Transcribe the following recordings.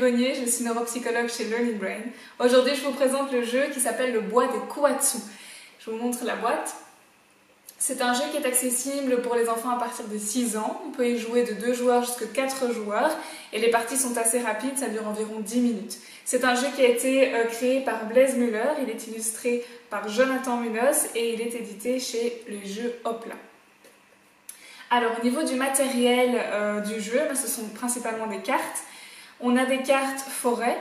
Bonnier, je suis neuropsychologue chez Learning Brain. Aujourd'hui, je vous présente le jeu qui s'appelle le bois des Kuatsu. Je vous montre la boîte. C'est un jeu qui est accessible pour les enfants à partir de 6 ans. On peut y jouer de 2 joueurs jusqu'à 4 joueurs et les parties sont assez rapides, ça dure environ 10 minutes. C'est un jeu qui a été créé par Blaise Müller, il est illustré par Jonathan Munoz et il est édité chez les jeux Hopla. Alors au niveau du matériel du jeu, ce sont principalement des cartes. On a des cartes forêt,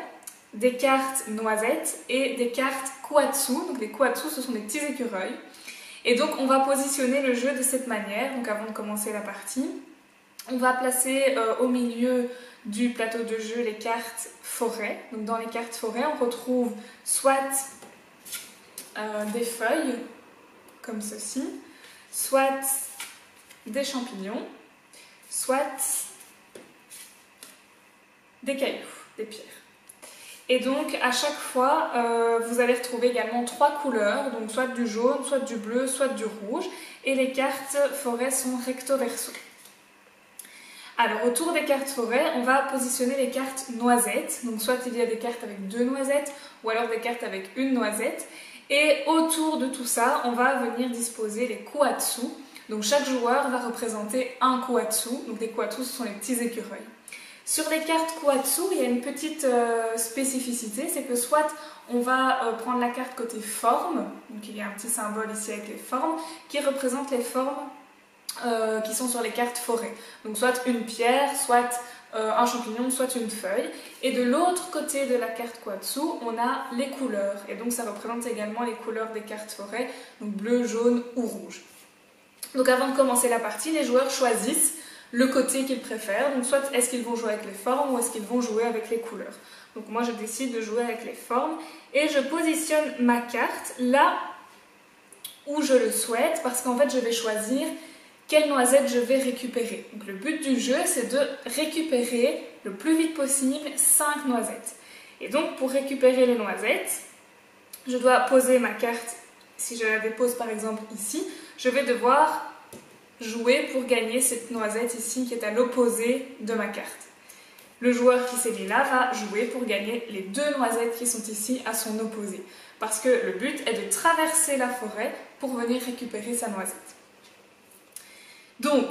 des cartes noisettes et des cartes Kuatsu. Donc les Kuatsu, ce sont des petits écureuils. Et donc on va positionner le jeu de cette manière, donc avant de commencer la partie. On va placer au milieu du plateau de jeu les cartes forêt. Donc dans les cartes forêt, on retrouve soit des feuilles, comme ceci, soit des champignons, soit des cailloux, des pierres. Et donc à chaque fois, vous allez retrouver également 3 couleurs, donc soit du jaune, soit du bleu, soit du rouge. Et les cartes forêt sont recto verso. Alors autour des cartes forêt, on va positionner les cartes noisettes. Donc soit il y a des cartes avec 2 noisettes, ou alors des cartes avec 1 noisette. Et autour de tout ça, on va venir disposer les Kuatsu. Donc chaque joueur va représenter un Kuatsu. Donc les Kuatsu, ce sont les petits écureuils. Sur les cartes Kuatsu, il y a une petite spécificité, c'est que soit on va prendre la carte côté forme, donc il y a un petit symbole ici avec les formes, qui représente les formes qui sont sur les cartes forêt. Donc soit une pierre, soit un champignon, soit une feuille. Et de l'autre côté de la carte Kuatsu, on a les couleurs. Et donc ça représente également les couleurs des cartes forêt, donc bleu, jaune ou rouge. Donc avant de commencer la partie, les joueurs choisissent le côté qu'ils préfèrent. Donc soit est-ce qu'ils vont jouer avec les formes ou est-ce qu'ils vont jouer avec les couleurs. Donc moi je décide de jouer avec les formes et je positionne ma carte là où je le souhaite parce qu'en fait je vais choisir quelle noisette je vais récupérer. Donc le but du jeu c'est de récupérer le plus vite possible 5 noisettes. Et donc pour récupérer les noisettes, je dois poser ma carte. Si je la dépose par exemple ici, je vais devoir jouer pour gagner cette noisette ici qui est à l'opposé de ma carte. Le joueur qui s'est mis là va jouer pour gagner les 2 noisettes qui sont ici à son opposé. Parce que le but est de traverser la forêt pour venir récupérer sa noisette. Donc,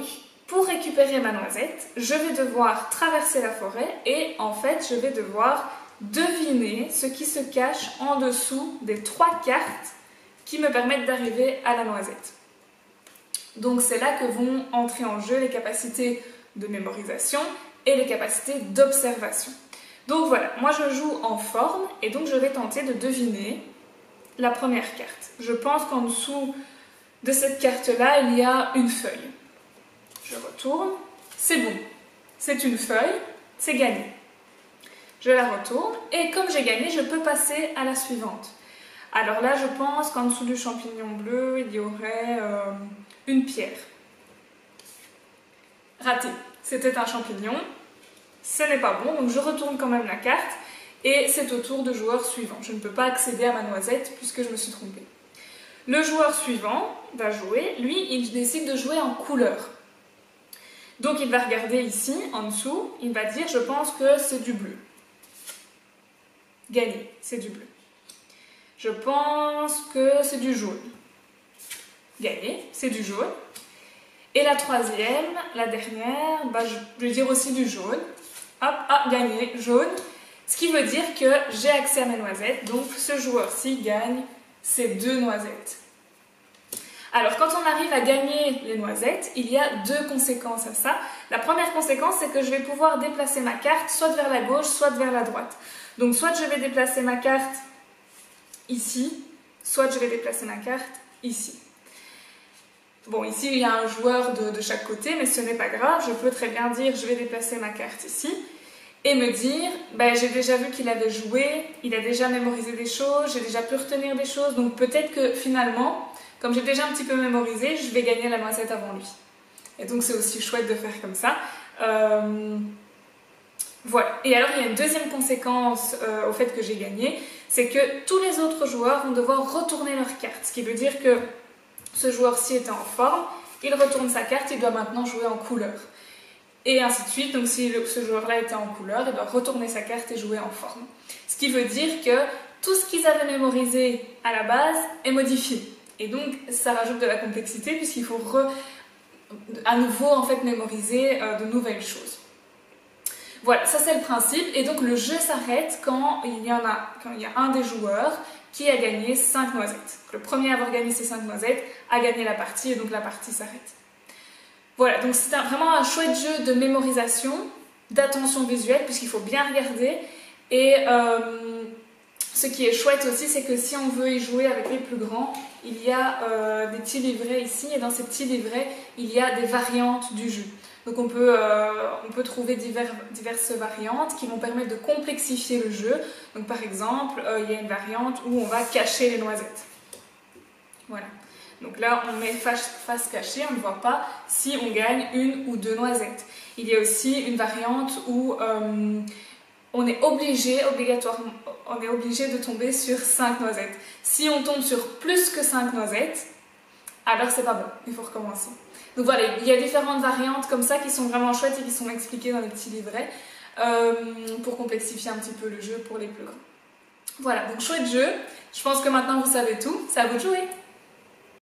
pour récupérer ma noisette, je vais devoir traverser la forêt et en fait, je vais devoir deviner ce qui se cache en dessous des 3 cartes qui me permettent d'arriver à la noisette. Donc c'est là que vont entrer en jeu les capacités de mémorisation et les capacités d'observation. Donc voilà, moi je joue en forme et donc je vais tenter de deviner la première carte. Je pense qu'en dessous de cette carte-là, il y a une feuille. Je retourne, c'est bon, c'est une feuille, c'est gagné. Je la retourne et comme j'ai gagné, je peux passer à la suivante. Alors là, je pense qu'en dessous du champignon bleu, il y aurait une pierre. Raté. C'était un champignon. Ce n'est pas bon, donc je retourne quand même la carte. Et c'est au tour du joueur suivant. Je ne peux pas accéder à ma noisette puisque je me suis trompée. Le joueur suivant va jouer. Lui, il décide de jouer en couleur. Donc il va regarder ici, en dessous. Il va dire, je pense que c'est du bleu. Gagné, c'est du bleu. Je pense que c'est du jaune. Gagné, c'est du jaune. Et la troisième, la dernière, je vais dire aussi du jaune. Hop, gagné, jaune. Ce qui veut dire que j'ai accès à mes noisettes, donc ce joueur-ci gagne ces 2 noisettes. Alors quand on arrive à gagner les noisettes, il y a 2 conséquences à ça. La première conséquence, c'est que je vais pouvoir déplacer ma carte soit vers la gauche, soit vers la droite. Donc soit je vais déplacer ma carte ici, soit je vais déplacer ma carte ici. Bon, ici il y a un joueur de chaque côté, mais ce n'est pas grave, je peux très bien dire je vais déplacer ma carte ici et me dire, j'ai déjà vu qu'il avait joué, il a déjà mémorisé des choses, j'ai déjà pu retenir des choses, donc peut-être que finalement, comme j'ai déjà un petit peu mémorisé, je vais gagner la noisette avant lui. Et donc c'est aussi chouette de faire comme ça. Voilà. Et alors il y a une deuxième conséquence au fait que j'ai gagné, c'est que tous les autres joueurs vont devoir retourner leur carte, ce qui veut dire que ce joueur-ci était en forme, il retourne sa carte, il doit maintenant jouer en couleur. et ainsi de suite. Donc si ce joueur-là était en couleur, il doit retourner sa carte et jouer en forme. Ce qui veut dire que tout ce qu'ils avaient mémorisé à la base est modifié. Et donc ça rajoute de la complexité puisqu'il faut à nouveau en fait mémoriser de nouvelles choses. Voilà, ça c'est le principe. Et donc le jeu s'arrête quand il y a un des joueurs qui a gagné 5 noisettes. Le premier à avoir gagné ces 5 noisettes a gagné la partie et donc la partie s'arrête. Voilà, donc c'est vraiment un chouette jeu de mémorisation, d'attention visuelle puisqu'il faut bien regarder. Et ce qui est chouette aussi, c'est que si on veut y jouer avec les plus grands, il y a des petits livrets ici, et dans ces petits livrets, il y a des variantes du jeu. Donc on peut trouver diverses variantes qui vont permettre de complexifier le jeu. Donc par exemple, il y a une variante où on va cacher les noisettes. Voilà. Donc là, on met face cachée, on ne voit pas si on gagne 1 ou 2 noisettes. Il y a aussi une variante où on est obligé de tomber sur 5 noisettes. Si on tombe sur plus que 5 noisettes, alors c'est pas bon, il faut recommencer. Donc voilà, il y a différentes variantes comme ça qui sont vraiment chouettes et qui sont expliquées dans les petits livrets pour complexifier un petit peu le jeu pour les plus grands. Voilà, donc chouette jeu. Je pense que maintenant vous savez tout, c'est à vous de jouer.